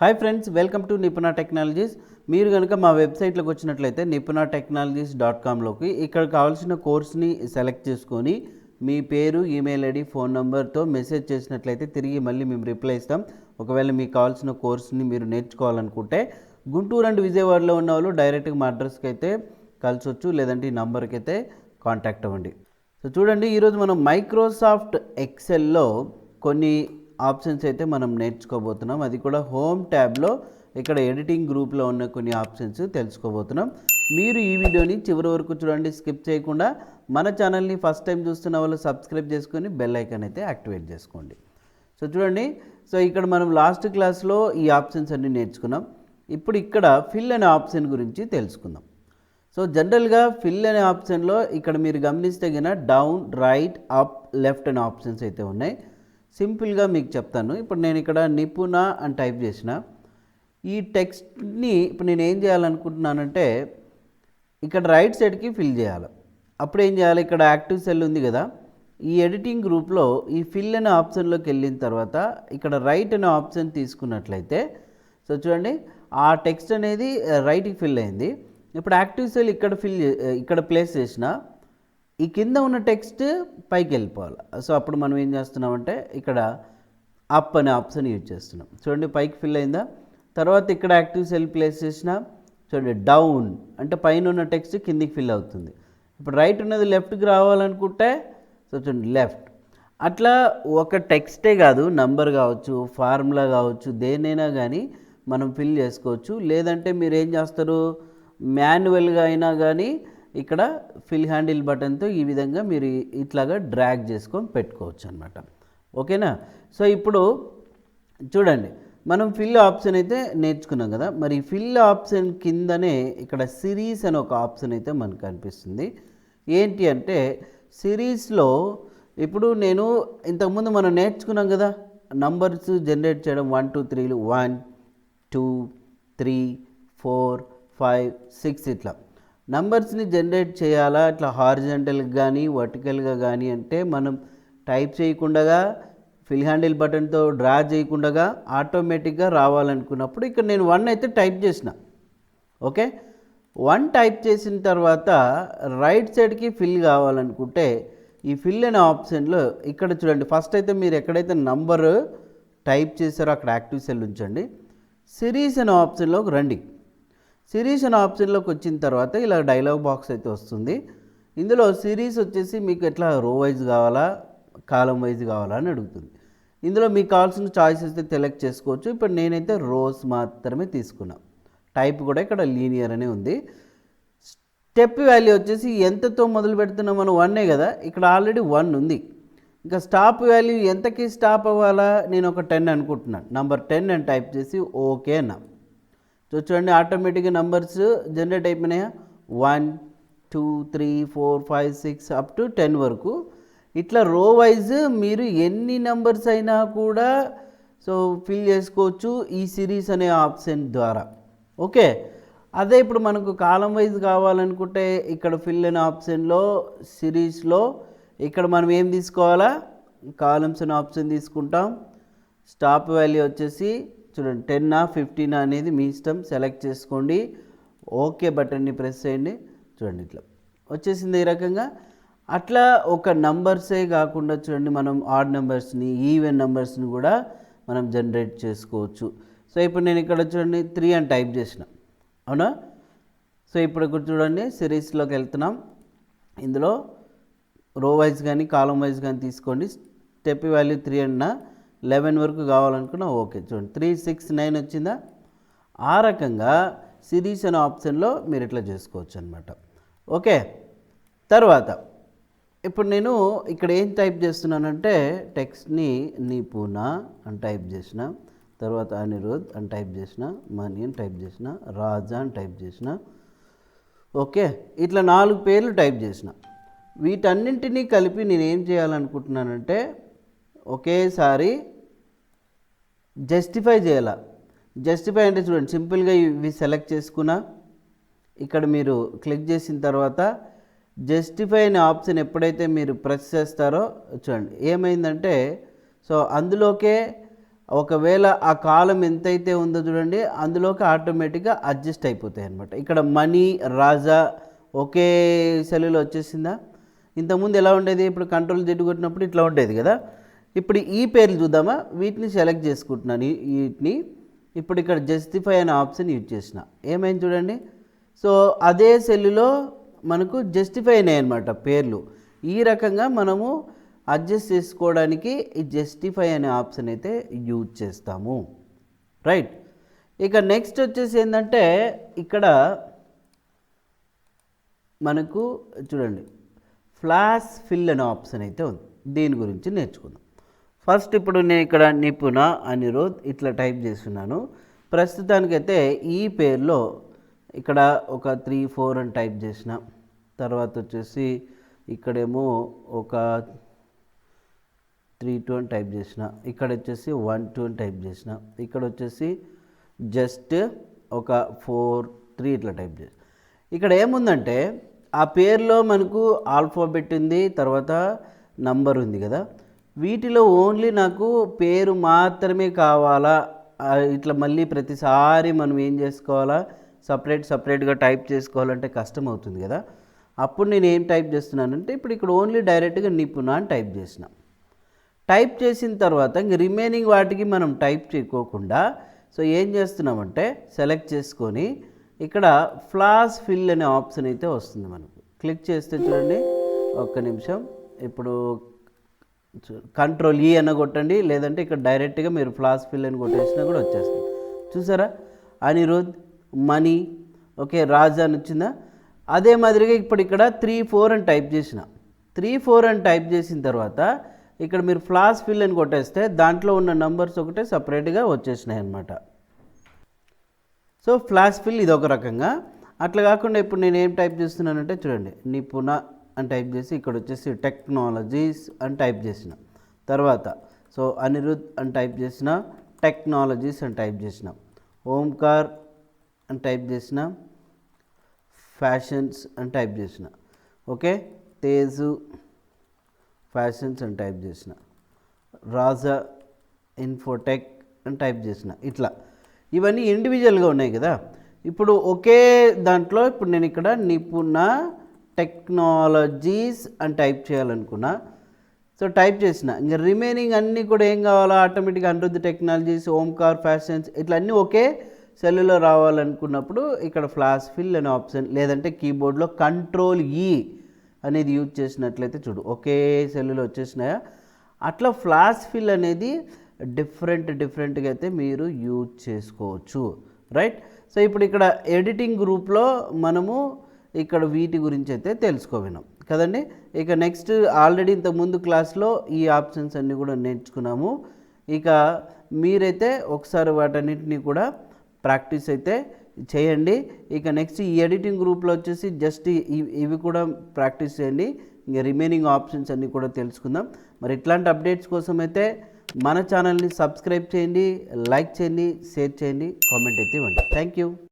Hi friends, welcome to Nipuna technologies. మీరు కనుక మా వెబ్సైట్లోకి వచ్చినట్లయితే nipunatechnologies.comలోకి ఇక్కడ కావాల్సిన కోర్స్ని సెలెక్ట్ చేసుకొని మీ పేరు, ఈమెయిల్ ఐడి, ఫోన్ నెంబర్తో మెసేజ్ చేసినట్లయితే తిరిగి మళ్ళీ మేము రిప్లై ఇస్తాం. ఒకవేళ మీకు కావాల్సిన కోర్స్ని మీరు నేర్చుకోవాలనుకుంటే గుంటూరు అండ్ విజయవాడలో ఉన్న వాళ్ళు డైరెక్ట్గా మా అడ్రస్కి అయితే కలిసొచ్చు, లేదంటే ఈ నంబర్కి అయితే కాంటాక్ట్ అవ్వండి. సో చూడండి, ఈరోజు మనం మైక్రోసాఫ్ట్ ఎక్సెల్లో కొన్ని ఆప్షన్స్ అయితే మనం నేర్చుకోబోతున్నాం. అది కూడా హోమ్ ట్యాబ్లో ఇక్కడ ఎడిటింగ్ గ్రూప్లో ఉన్న కొన్ని ఆప్షన్స్ తెలుసుకోబోతున్నాం. మీరు ఈ వీడియోని చివరి వరకు చూడండి, స్కిప్ చేయకుండా. మన ఛానల్ని ఫస్ట్ టైం చూస్తున్న వాళ్ళు సబ్స్క్రైబ్ చేసుకొని బెల్ ఐకాన్ అయితే యాక్టివేట్ చేసుకోండి. సో చూడండి, సో ఇక్కడ మనం లాస్ట్ క్లాస్లో ఈ ఆప్షన్స్ అన్నీ నేర్చుకున్నాం. ఇప్పుడు ఇక్కడ ఫిల్ అనే ఆప్షన్ గురించి తెలుసుకుందాం. సో జనరల్గా ఫిల్ అనే ఆప్షన్లో ఇక్కడ మీరు గమనిస్తే కనుక డౌన్, రైట్, అప్, లెఫ్ట్ అనే ఆప్షన్స్ అయితే ఉన్నాయి. సింపుల్గా మీకు చెప్తాను. ఇప్పుడు నేను ఇక్కడ నిపుణ అని టైప్ చేసిన ఈ టెక్స్ట్ని ఇప్పుడు నేను ఏం చేయాలనుకుంటున్నానంటే ఇక్కడ రైట్ సైడ్కి ఫిల్ చేయాలి. అప్పుడు ఏం చేయాలి, ఇక్కడ యాక్టివ్ సెల్ ఉంది కదా, ఈ ఎడిటింగ్ గ్రూప్లో ఈ ఫిల్ అనే ఆప్షన్లోకి వెళ్ళిన తర్వాత ఇక్కడ రైట్ అనే ఆప్షన్ తీసుకున్నట్లయితే సో చూడండి, ఆ టెక్స్ట్ అనేది రైట్కి ఫిల్ అయింది. ఇప్పుడు యాక్టివ్ సెల్ ఇక్కడ ప్లేస్ చేసిన ఈ కింద ఉన్న టెక్స్ట్ పైకి వెళ్ళిపోవాలి. సో అప్పుడు మనం ఏం చేస్తున్నామంటే ఇక్కడ అప్ అనే ఆప్షన్ యూజ్ చేస్తున్నాం. చూడండి, పైకి ఫిల్ అయిందా. తర్వాత ఇక్కడ యాక్టివ్ సెల్ ప్లేస్ చేసిన చూడండి, డౌన్ అంటే పైన ఉన్న టెక్స్ట్ కిందికి ఫిల్ అవుతుంది. ఇప్పుడు రైట్ ఉన్నది లెఫ్ట్కి రావాలనుకుంటే సో చూడండి లెఫ్ట్. అట్లా ఒక టెక్స్టే కాదు, నంబర్ కావచ్చు, ఫార్ములా కావచ్చు, దేనైనా కానీ మనం ఫిల్ చేసుకోవచ్చు. లేదంటే మీరు ఏం చేస్తారు, మాన్యువల్గా అయినా కానీ ఇక్కడ ఫిల్ హ్యాండిల్ బటన్తో ఈ విధంగా మీరు ఇట్లాగా డ్రాగ్ చేసుకొని పెట్టుకోవచ్చు అనమాట. ఓకేనా. సో ఇప్పుడు చూడండి, మనం ఫిల్ ఆప్షన్ అయితే నేర్చుకున్నాం కదా. మరి ఫిల్ ఆప్షన్ కిందనే ఇక్కడ సిరీస్ అనే ఒక ఆప్షన్ అయితే మనకు కనిపిస్తుంది. ఏంటి అంటే సిరీస్లో ఇప్పుడు నేను ఇంతకుముందు మనం నేర్చుకున్నాం కదా, నంబర్స్ జనరేట్ చేయడం 1 2 3 1 2 3 4 5 6 ఇట్లా నంబర్స్ని జనరేట్ చేయాలా, ఇట్లా హారిజంటల్గా కానీ వర్టికల్గా కానీ అంటే మనం టైప్ చేయకుండా ఫిల్ హ్యాండిల్ బటన్తో డ్రా చేయకుండా ఆటోమేటిక్గా రావాలనుకున్నప్పుడు ఇక్కడ నేను 1 అయితే టైప్ చేసిన. ఓకే, 1 టైప్ చేసిన తర్వాత రైట్ సైడ్కి ఫిల్ కావాలనుకుంటే ఈ ఫిల్ అనే ఆప్షన్లో ఇక్కడ చూడండి, ఫస్ట్ అయితే మీరు ఎక్కడైతే నంబర్ టైప్ చేశారో అక్కడ యాక్టివ్ సెల్ ఉంచండి. సిరీస్ అనే ఆప్షన్లోకి రండి. సిరీస్ అనే ఆప్షన్లోకి వచ్చిన తర్వాత ఇలా డైలాగ్ బాక్స్ అయితే వస్తుంది. ఇందులో సిరీస్ వచ్చేసి మీకు ఎట్లా రో వైజ్ కావాలా, కాలం వైజ్ కావాలా అని అడుగుతుంది. ఇందులో మీకు కావాల్సిన చాయిస్ అయితే సెలెక్ట్ చేసుకోవచ్చు. ఇప్పుడు నేనైతే రోస్ మాత్రమే తీసుకున్నా. టైప్ కూడా ఇక్కడ లీనియర్ అనే ఉంది. స్టెప్ వాల్యూ వచ్చేసి ఎంతతో మొదలు పెడుతున్నాం మనం, 1 కదా, ఇక్కడ ఆల్రెడీ 1 ఉంది. ఇంకా స్టాప్ వాల్యూ ఎంతకి స్టాప్ అవ్వాలా, నేను ఒక 10 అనుకుంటున్నాను. నంబర్ 10 అని టైప్ చేసి ఓకే అన్నా. సో చూడండి, ఆటోమేటిక్గా నంబర్స్ జనరేట్ అయిపోయినాయా, 1 2 3 4 5 6 అప్ టు 10 వరకు. ఇట్లా రో వైజ్ మీరు ఎన్ని నెంబర్స్ అయినా కూడా సో ఫిల్ చేసుకోవచ్చు ఈ సిరీస్ అనే ఆప్షన్ ద్వారా. ఓకే, అదే ఇప్పుడు మనకు కాలం వైజ్ కావాలనుకుంటే ఇక్కడ ఫిల్ అనే ఆప్షన్లో సిరీస్లో ఇక్కడ మనం ఏం తీసుకోవాలా, కాలమ్స్ అనే ఆప్షన్ తీసుకుంటాం. స్టాప్ వాల్యూ వచ్చేసి చూడండి 10 15 అనేది మీ ఇష్టం, సెలెక్ట్ చేసుకోండి. ఓకే బటన్ని ప్రెస్ చేయండి. చూడండి ఇట్లా వచ్చేసింది ఈ రకంగా. అట్లా ఒక నంబర్సే కాకుండా చూడండి, మనం ఆడ్ నెంబర్స్ని, ఈవెన్ నెంబర్స్ని కూడా మనం జనరేట్ చేసుకోవచ్చు. సో ఇప్పుడు నేను ఇక్కడ చూడండి 3 అని టైప్ చేసిన, అవునా. సో ఇప్పుడు ఇక్కడ చూడండి సిరీస్లోకి వెళ్తున్నాం. ఇందులో రో వైజ్ కానీ కాలం వైజ్ కానీ తీసుకోండి. స్టెప్ వాల్యూ 3 అన్నా 11 వరకు కావాలనుకున్నా ఓకే. చూడండి 3 6 9 వచ్చిందా. ఆ రకంగా సిరీస్ అనే ఆప్షన్లో మీరు ఇట్లా చేసుకోవచ్చు అనమాట. ఓకే, తర్వాత ఇప్పుడు నేను ఇక్కడ ఏం టైప్ చేస్తున్నానంటే టెక్స్ట్ని నిపుణ అని టైప్ చేసిన, తర్వాత అనిరుద్ అని టైప్ చేసిన, మణి అని టైప్ చేసిన, రాజా అని టైప్ చేసిన. ఓకే, ఇట్లా 4 పేర్లు టైప్ చేసిన. వీటన్నింటినీ కలిపి నేను ఏం చేయాలనుకుంటున్నానంటే ఒకేసారి జస్టిఫై చేయాల. జస్టిఫై అంటే చూడండి, సింపుల్గా ఇవి సెలెక్ట్ చేసుకున్నా. ఇక్కడ మీరు క్లిక్ చేసిన తర్వాత జస్టిఫై అనే ఆప్షన్ ఎప్పుడైతే మీరు ప్రెస్ చేస్తారో చూడండి ఏమైందంటే సో అందులోకే ఒకవేళ ఆ కాలం ఎంతైతే ఉందో చూడండి అందులోకి ఆటోమేటిక్గా అడ్జస్ట్ అయిపోతాయి అనమాట. ఇక్కడ మనీ రాజా ఒకే సెల్లులో వచ్చేసిందా. ఇంతకుముందు ఎలా ఉండేది, ఇప్పుడు కంట్రోల్ జెడ్ కొట్టినప్పుడు ఇట్లా ఉండేది కదా. ఇప్పుడు ఈ పేర్లు చూద్దామా, వీటిని సెలెక్ట్ చేసుకుంటున్నాను. వీటిని ఇప్పుడు ఇక్కడ జస్టిఫై అనే ఆప్షన్ యూజ్ చేసిన ఏమైంది చూడండి. సో అదే సెల్లులో మనకు జస్టిఫై అయినాయి అన్నమాట పేర్లు. ఈ రకంగా మనము అడ్జస్ట్ చేసుకోవడానికి ఈ జస్టిఫై అనే ఆప్షన్ అయితే యూజ్ చేస్తాము, రైట్. ఇక నెక్స్ట్ వచ్చేసి ఏంటంటే ఇక్కడ మనకు చూడండి ఫ్లాష్ ఫిల్ అనే ఆప్షన్ అయితే ఉంది. దీని గురించి నేర్చుకుందాం. ఫస్ట్ ఇప్పుడు నేను ఇక్కడ నిపుణ అనిరుద్ ఇట్లా టైప్ చేస్తున్నాను. ప్రస్తుతానికైతే ఈ పేరులో ఇక్కడ ఒక 3, 4 అని టైప్ చేసిన తర్వాత వచ్చేసి ఇక్కడేమో ఒక 3, 2 అని టైప్ చేసిన, ఇక్కడ వచ్చేసి 1, 2 అని టైప్ చేసిన, ఇక్కడ వచ్చేసి జస్ట్ ఒక 4, 3 ఇట్లా టైప్ చేసిన. ఇక్కడ ఏముందంటే ఆ పేరులో మనకు ఆల్ఫాబెట్ ఉంది, తర్వాత నంబర్ ఉంది కదా. వీటిలో ఓన్లీ నాకు పేరు మాత్రమే కావాలా, ఇట్లా మళ్ళీ ప్రతిసారి మనం ఏం చేసుకోవాలా, సపరేట్గా టైప్ చేసుకోవాలంటే కష్టం అవుతుంది కదా. అప్పుడు నేను ఏం టైప్ చేస్తున్నానంటే ఇప్పుడు ఇక్కడ ఓన్లీ డైరెక్ట్గా నిపుణ అని టైప్ చేసిన. టైప్ చేసిన తర్వాత ఇంక రిమైనింగ్ వాటికి మనం టైప్ చేయకోకుండా సో ఏం చేస్తున్నామంటే సెలెక్ట్ చేసుకొని ఇక్కడ ఫ్లాష్ ఫిల్ అనే ఆప్షన్ అయితే వస్తుంది మనకు. క్లిక్ చేస్తే చూడండి ఒక్క నిమిషం, ఇప్పుడు కంట్రోల్ ఈ అన్న కొట్టండి, లేదంటే ఇక్కడ డైరెక్ట్గా మీరు ఫ్లాష్ ఫిల్ అని కొట్టేసినా కూడా వచ్చేస్తుంది. చూసారా, అనిరుద్, మనీ, ఓకే, రాజా అని వచ్చిందా. అదే మాదిరిగా ఇప్పుడు ఇక్కడ 3, 4 అని టైప్ చేసిన. 3, 4 అని టైప్ చేసిన తర్వాత ఇక్కడ మీరు ఫ్లాష్ ఫిల్ అని కొట్టేస్తే దాంట్లో ఉన్న నంబర్స్ ఒకటే సపరేట్గా వచ్చేసినాయి అన్నమాట. సో ఫ్లాష్ ఫిల్ ఇది ఒక రకంగా. అట్లా కాకుండా ఇప్పుడు నేను ఏం టైప్ చేస్తున్నానంటే చూడండి నిపుణ అని టైప్ చేసి ఇక్కడ వచ్చేసి టెక్నాలజీస్ అని టైప్ చేసిన తర్వాత సో అనిరుద్ అని టైప్ చేసిన, టెక్నాలజీస్ అని టైప్ చేసిన, ఓంకార్ అని టైప్ చేసిన, ఫ్యాషన్స్ అని టైప్ చేసిన, ఓకే, తేజు ఫ్యాషన్స్ అని టైప్ చేసిన, రాజా ఇన్ఫోటెక్ అని టైప్ చేసిన. ఇట్లా ఇవన్నీ ఇండివిజువల్గా ఉన్నాయి కదా. ఇప్పుడు ఒకే దాంట్లో ఇప్పుడు నేను ఇక్కడ నిపుణ టెక్నాలజీస్ అని టైప్ చేయాలనుకున్నా. సో టైప్ చేసిన, ఇంకా రిమైనింగ్ అన్నీ కూడా ఏం కావాలా, ఆటోమేటిక్గా అనిరుద్ టెక్నాలజీస్, ఓంకార్ ఫ్యాషన్స్ ఇట్లా అన్నీ ఒకే సెల్లులో రావాలనుకున్నప్పుడు ఇక్కడ ఫ్లాష్ ఫిల్ అనే ఆప్షన్, లేదంటే కీబోర్డ్లో కంట్రోల్ ఈ అనేది యూజ్ చేసినట్లయితే చూడు ఒకే సెల్లులో వచ్చేసినాయా. అట్లా ఫ్లాష్ ఫిల్ అనేది డిఫరెంట్గా అయితే మీరు యూజ్ చేసుకోవచ్చు, రైట్. సో ఇప్పుడు ఇక్కడ ఎడిటింగ్ గ్రూప్లో మనము ఇక్కడ వీటి గురించి అయితే తెలుసుకోవినాం కదండి. ఇక నెక్స్ట్ ఆల్రెడీ ఇంతకుముందు క్లాస్లో ఈ ఆప్షన్స్ అన్నీ కూడా నేర్చుకున్నాము. ఇక మీరైతే ఒకసారి వాటన్నిటిని కూడా ప్రాక్టీస్ అయితే చేయండి. ఇక నెక్స్ట్ ఈ ఎడిటింగ్ గ్రూప్లో వచ్చేసి జస్ట్ ఇవి కూడా ప్రాక్టీస్ చేయండి. ఇంకా రిమైనింగ్ ఆప్షన్స్ అన్నీ కూడా తెలుసుకుందాం. మరి ఇట్లాంటి అప్డేట్స్ కోసం అయితే మన ఛానల్ని సబ్స్క్రైబ్ చేయండి, లైక్ చేయండి, షేర్ చేయండి, కామెంట్ అయితే ఇవ్వండి. Thank you.